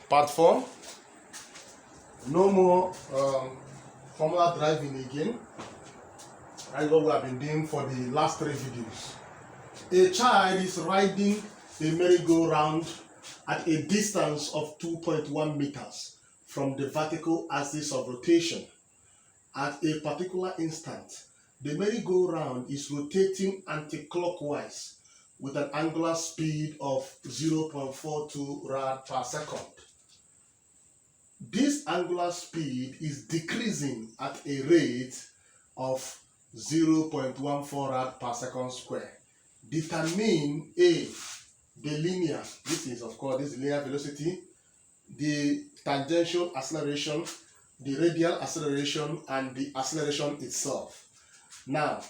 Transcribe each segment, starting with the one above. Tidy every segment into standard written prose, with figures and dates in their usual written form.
Part 4. No more formula driving again. That's what we have been doing for the last 3 videos. A child is riding a merry-go-round at a distance of 2.1 meters from the vertical axis of rotation. At a particular instant, the merry-go-round is rotating anti-clockwise with an angular speed of 0.42 rad per second. This angular speed is decreasing at a rate of 0.14 rad per second square. Determine A, the linear, this is of course this linear velocity, the tangential acceleration, the radial acceleration, and the acceleration itself. Now,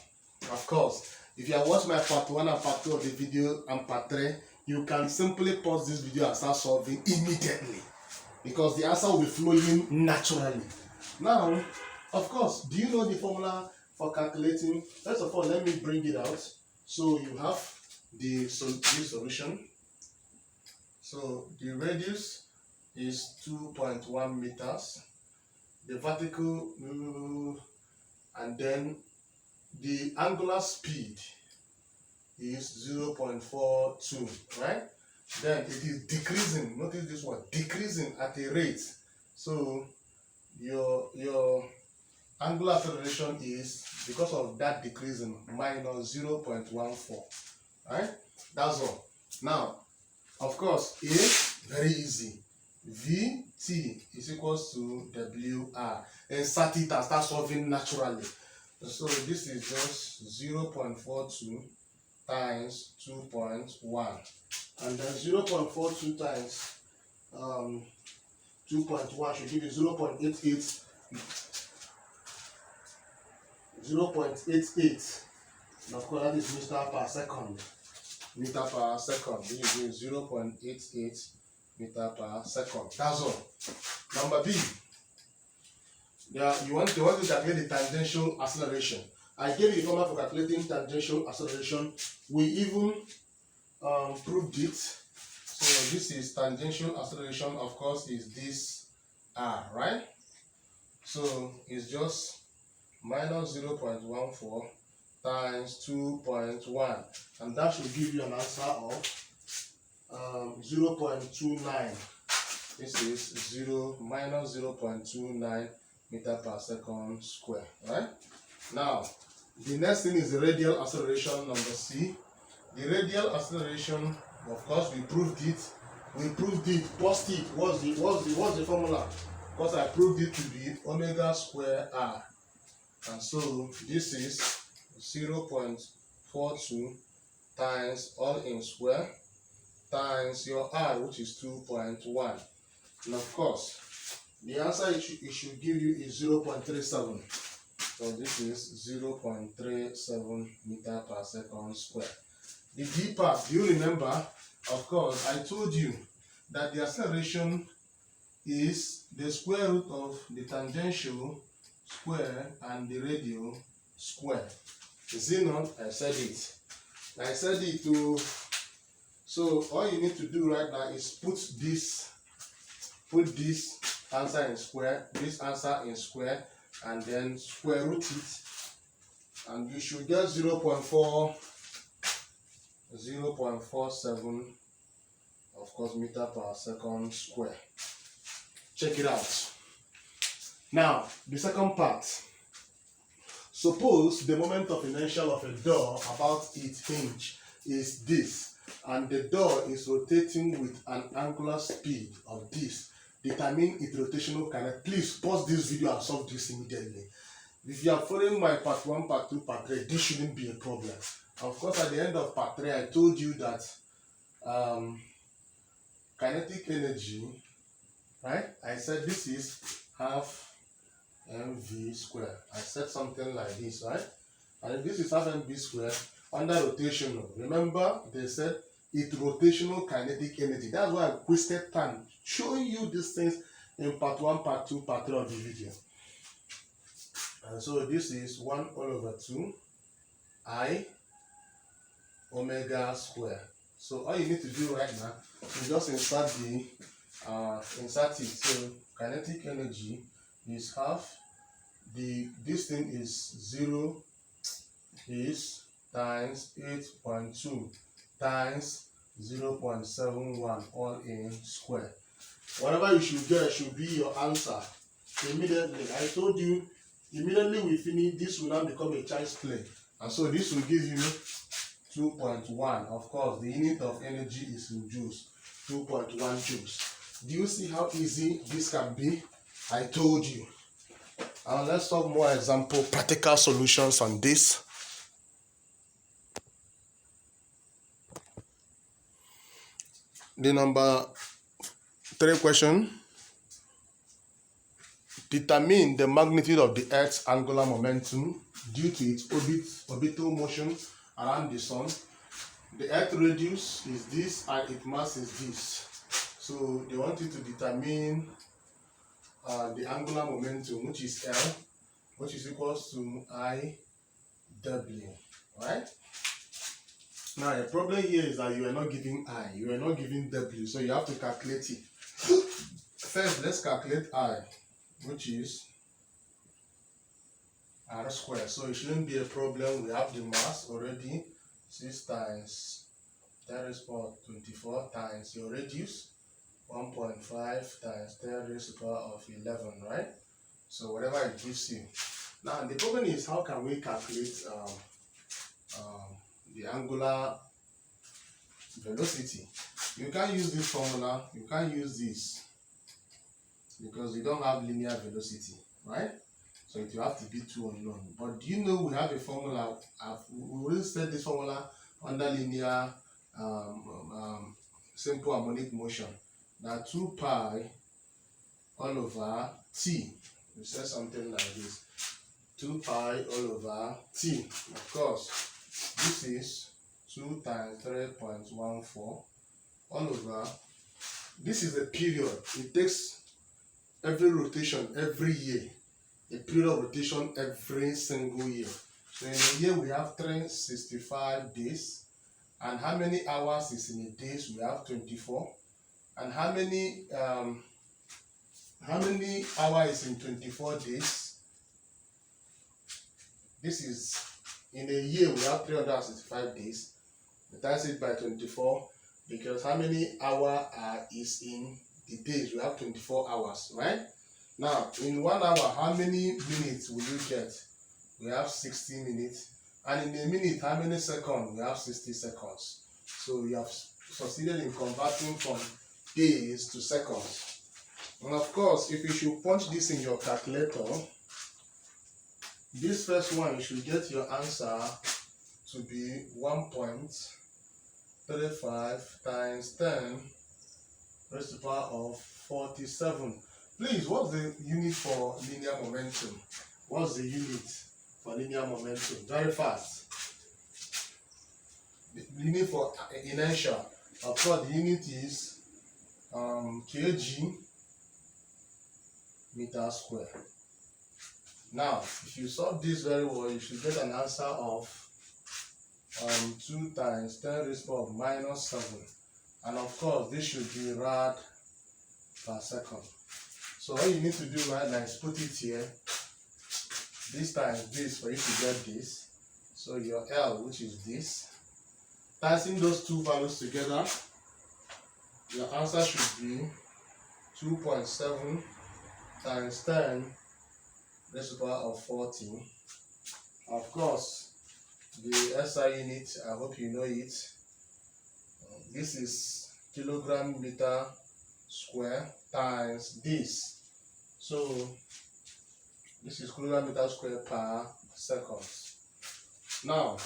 of course, if you are watching my part 1 and part 2 of the video and part 3, you can simply pause this video and start solving immediately, because the answer will be flowing naturally. Now, of course, do you know the formula for calculating? First of all, let me bring it out. So you have the solution. So the radius is 2.1 meters, the vertical, and then the angular speed is 0.42, right? Then it is decreasing. Notice this one, decreasing at a rate. So your angular acceleration is, because of that decreasing, minus 0.14, right? That's all. Now, of course, A, very easy. Vt is equals to Wr. Insert it and start solving naturally. So this is just 0.42 times 2.1. And then 0.42 times 2.1 should give you 0.88. 0.88. And of course, that is meter per second. Meter per second. This is 0.88 meter per second. That's all. Number B. You want to calculate the tangential acceleration. I gave you a formula for calculating tangential acceleration. We even proved it. So this is tangential acceleration, of course, is this R, right? So it's just minus 0.14 times 2.1, and that should give you an answer of 0.29. This is minus 0.29 meter per second square, right? Now, the next thing is the radial acceleration, number C. The radial acceleration, of course, we proved it. Post it. What's the formula? Because I proved it to be omega square R. And so this is 0.42 times all in square times your R, which is 2.1. And of course, the answer it should give you is 0.37. So this is 0.37 meter per second square. The D part, do you remember? Of course, I told you that the acceleration is the square root of the tangential square and the radial square. Is it not? I said it. I said it too. So all you need to do right now is put this answer in square, this answer in square, and then square root it, and you should get 0.47, of course, meter per second square. Check it out. Now, the second part. Suppose the moment of inertia of a door about its hinge is this, and the door is rotating with an angular speed of this. Determine its rotational kinetic. Please pause this video and solve this immediately. If you are following my part 1, part 2, part 3, this shouldn't be a problem. Of course, at the end of part 3, I told you that kinetic energy, right? I said this is half mv square. I said something like this, right? And if this is half mv square under rotational, remember they said it's rotational kinetic energy. That's why I wasted time showing you these things in part 1, part 2, part 3 of the video. And so this is 1/2 I omega square. So all you need to do right now is just insert the insert it. So kinetic energy is half this thing is 0 is times 8.2 times 0.71 all in square. Whatever you should get should be your answer immediately. I told you immediately we finish this will now become a child's play, and so this will give you 2.1. Of course, the unit of energy is in joules, 2.1 joules. Do you see how easy this can be? I told you. Let's talk more example practical solutions on this. The number 3 question. Determine the magnitude of the Earth's angular momentum due to its orbital motion around the Sun. The Earth radius is this and its mass is this. So they want you to determine the angular momentum, which is L, which is equals to IW, right? Now the problem here is that you are not giving I, you are not giving W, so you have to calculate it. First, let's calculate I, which is R squared. So it shouldn't be a problem. We have the mass already, 6 times 10 raised to the power of 24 times your radius, 1.5 times 10 raised to the power of 11, right? So whatever it gives you. Now the problem is, how can we calculate the angular velocity? You can't use this formula, you can't use this, because you don't have linear velocity, right? So it will have to be 2 unknown. But do you know we have a formula? We will set this formula under linear simple harmonic motion. Now 2 pi all over t. We say something like this. 2 pi all over t. Of course, this is 2 times 3.14 all over. This is a period. It takes every rotation every year. A period of rotation every single year. So in a year we have 365 days. And how many hours is in a day? So we have 24. And how many hours is in 24 days? This is, in a year we have 365 days. We times it by 24, because how many hours is in the days? We have 24 hours, right? Now, in 1 hour, how many minutes will you get? We have 60 minutes. And in a minute, how many seconds? We have 60 seconds. So we have succeeded in converting from days to seconds. And of course, if you should punch this in your calculator, this first one, you should get your answer to be 1.35 times 10 raised to the power of 47. Please, what's the unit for linear momentum? What's the unit for linear momentum? Very fast. The unit for inertia, of course, the unit is kg meter square. Now, if you solve this very well, you should get an answer of 2 times 10 raised to the power of minus 7. And of course, this should be rad per second. So all you need to do right now is put it here. This times this for you to get this. So your L, which is this, passing those two values together, your answer should be 2.7 times 10 raised to the power of 40. Of course, the SI unit, I hope you know it. This is kilogram meter square times this. So this is kilogram meter square per second. Now,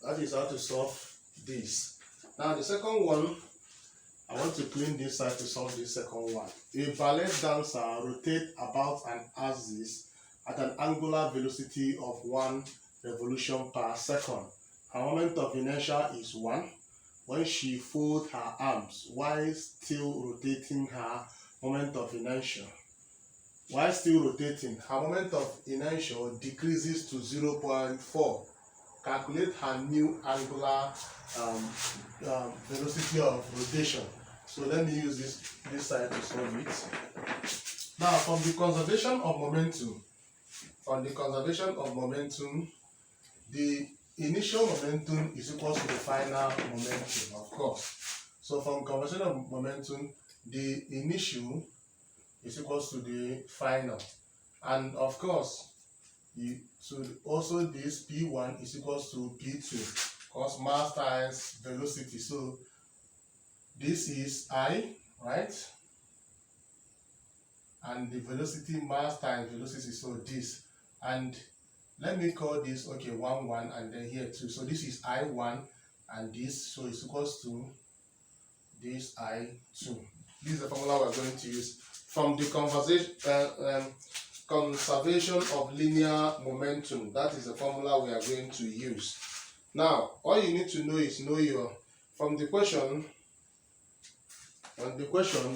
that is how to solve this. Now the second one, I want to clean this side to solve this second one. A ballet dancer rotates about an axis at an angular velocity of 1 revolution per second. Her moment of inertia is 1. When she folds her arms while still rotating, her moment of inertia. While still rotating, her moment of inertia decreases to 0.4. calculate her new angular velocity of rotation. So let me use this side to solve it. Now, from the conservation of momentum, the initial momentum is equal to the final momentum, of course. So from conservation of momentum, the initial is equal to the final, and of course, also this P1 is equal to P2, because mass times velocity. So this is I, right? And the velocity, mass times velocity, so this. And let me call this, okay, 1, 1, and then here 2. So this is I1, and this, so it's equals to this I2. This is the formula we're going to use from the conservation of linear momentum. That is the formula we are going to use. Now, all you need to know is from the question,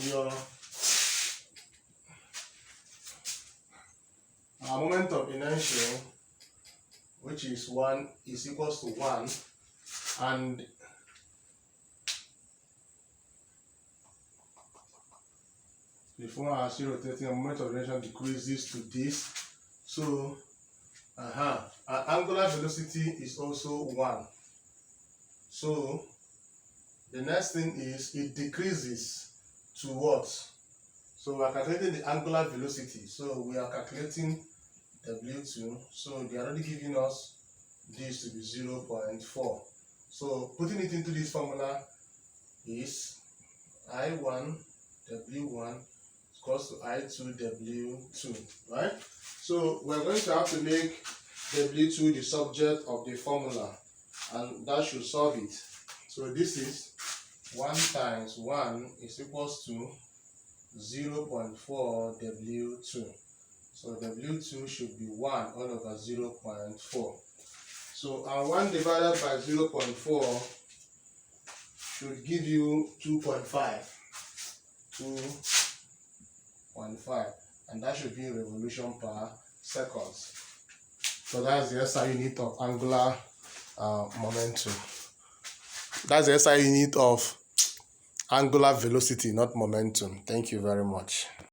your moment of inertia, which is 1, is equals to 1, and before I see rotating, the moment of inertia decreases to this. So our angular velocity is also 1. So the next thing is it decreases to what? So we are calculating the angular velocity. So we are calculating W2. So they are already giving us this to be 0.4. So putting it into this formula is I1 W1 equals to I2 W2, right? So we're going to have to make W2 the subject of the formula, and that should solve it. So this is 1 times 1 is equals to 0.4 W2. So W2 should be 1 all over 0.4. So our 1 divided by 0.4 should give you 2.5. 2.5, and that should be revolution per second. So that's the SI unit of angular momentum. That's the SI unit of angular velocity, not momentum. Thank you very much.